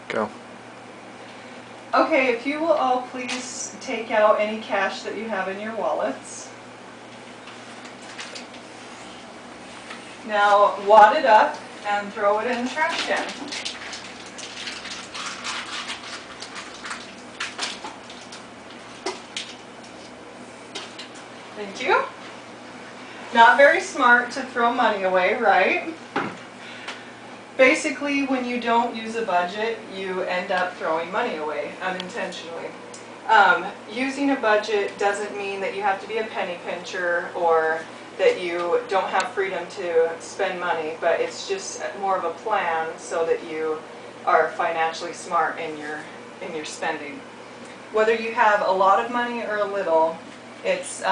Go. Okay, if you will all please take out any cash that you have in your wallets. Now wad it up and throw it in the trash can. Thank you. Not very smart to throw money away, right? Basically, when you don't use a budget, you end up throwing money away unintentionally. Using a budget doesn't mean that you have to be a penny pincher or that you don't have freedom to spend money, but it's just more of a plan so that you are financially smart in your spending. Whether you have a lot of money or a little, it's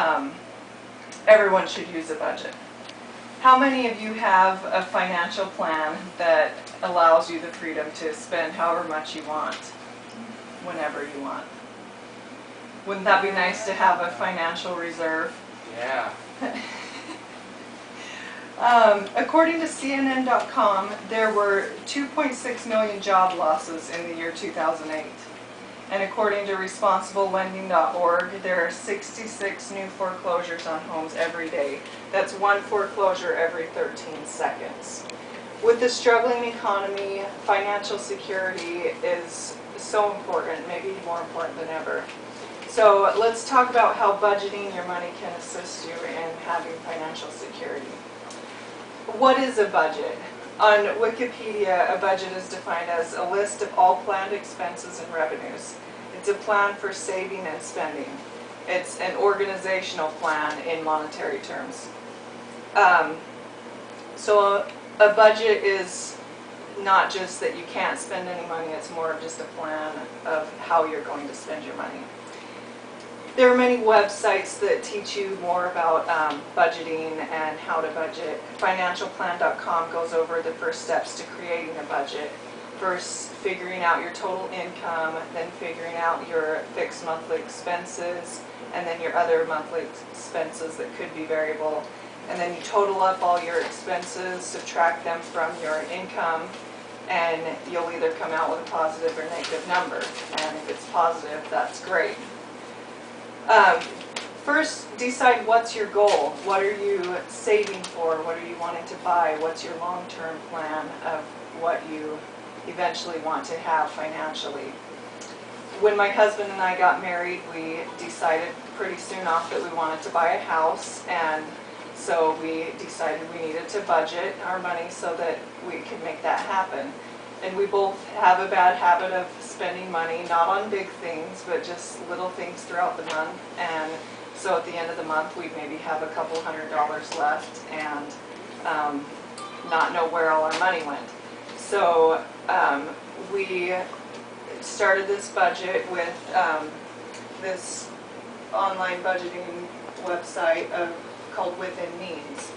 everyone should use a budget. How many of you have a financial plan that allows you the freedom to spend however much you want, whenever you want? Wouldn't that be nice to have a financial reserve? Yeah. According to CNN.com, there were 2.6 million job losses in the year 2008. And according to ResponsibleLending.org, there are 66 new foreclosures on homes every day. That's one foreclosure every 13 seconds. With the struggling economy, financial security is so important, maybe more important than ever. So let's talk about how budgeting your money can assist you in having financial security. What is a budget? On Wikipedia, a budget is defined as a list of all planned expenses and revenues. It's a plan for saving and spending. It's an organizational plan in monetary terms. So a budget is not just that you can't spend any money, it's more of just a plan of how you're going to spend your money. There are many websites that teach you more about budgeting and how to budget. Financialplan.com goes over the first steps to creating a budget. First, figuring out your total income, then figuring out your fixed monthly expenses, and then your other monthly expenses that could be variable. And then you total up all your expenses, subtract them from your income, and you'll either come out with a positive or negative number. And if it's positive, that's great. First, decide what's your goal. What are you saving for? What are you wanting to buy? What's your long-term plan of what you eventually want to have financially? When my husband and I got married, we decided pretty soon off that we wanted to buy a house, and so we decided we needed to budget our money so that we could make that happen. And we both have a bad habit of spending money, not on big things, but just little things throughout the month. And so at the end of the month, we maybe have a couple $100 left and not know where all our money went. So we started this budget with this online budgeting website called Within Means.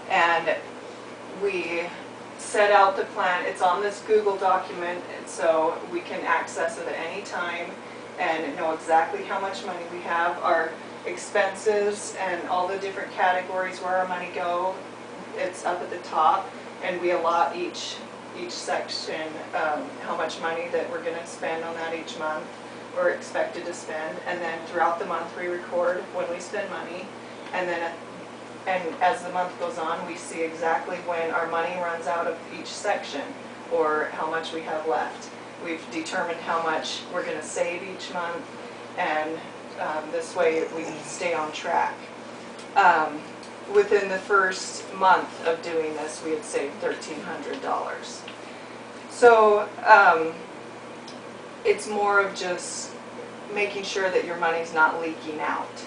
And we set out the plan. It's on this Google document, so we can access it at any time and know exactly how much money we have, our expenses and all the different categories where our money go. It's up at the top, and we allot each section how much money that we're going to spend on that each month or expected to spend, and then throughout the month we record when we spend money, and then as the month goes on, we see exactly when our money runs out of each section or how much we have left. We've determined how much we're going to save each month, and this way we stay on track. Within the first month of doing this, we had saved $1,300. So it's more of just making sure that your money's not leaking out.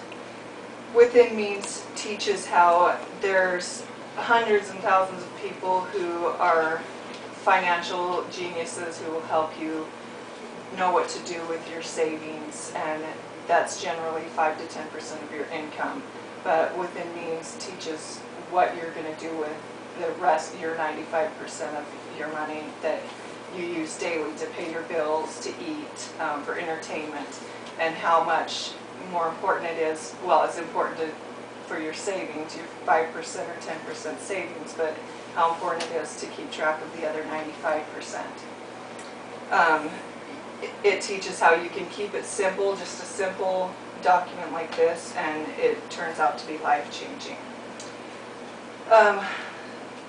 Within Means teaches how there's hundreds and thousands of people who are financial geniuses who will help you know what to do with your savings, and that's generally 5 to 10% of your income. But Within Means teaches what you're going to do with the rest, your 95% of your money that you use daily to pay your bills, to eat, for entertainment, and how much more important it is. Well, it's important for your savings, your 5% or 10% savings, but how important it is to keep track of the other 95%. Um, it teaches how you can keep it simple, just a simple document like this, and it turns out to be life-changing.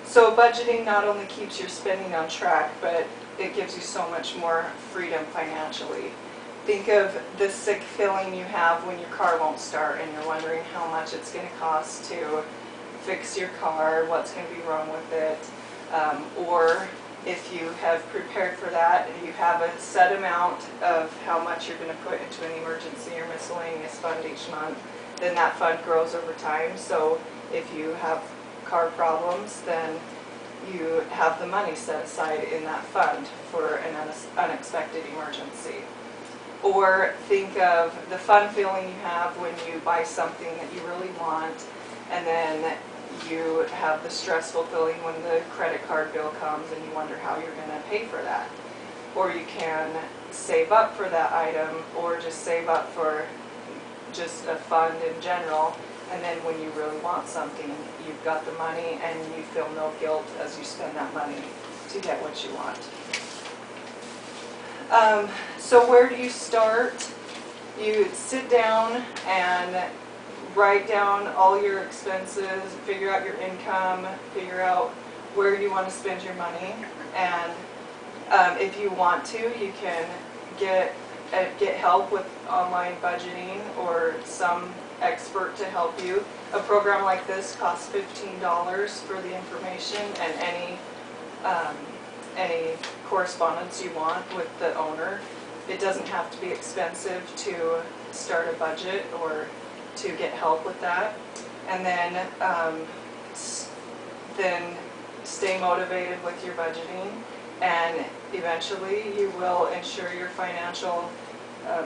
So budgeting not only keeps your spending on track, but it gives you so much more freedom financially. Think of the sick feeling you have when your car won't start and you're wondering how much it's going to cost to fix your car, what's going to be wrong with it, or if you have prepared for that and you have a set amount of how much you're going to put into an emergency or miscellaneous fund each month, then that fund grows over time. So if you have car problems, then you have the money set aside in that fund for an unexpected emergency. Or think of the fun feeling you have when you buy something that you really want, and then you have the stressful feeling when the credit card bill comes and you wonder how you're going to pay for that. Or you can save up for that item, or just save up for just a fund in general, and then when you really want something, you've got the money and you feel no guilt as you spend that money to get what you want. So where do you start? You sit down and write down all your expenses, figure out your income, figure out where you want to spend your money, and if you want to, you can get help with online budgeting or some expert to help you. A program like this costs $15 for the information and any correspondence you want with the owner. It doesn't have to be expensive to start a budget or to get help with that. And then stay motivated with your budgeting, and eventually you will ensure your financial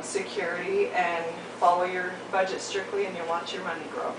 security and follow your budget strictly, and you'll watch your money grow.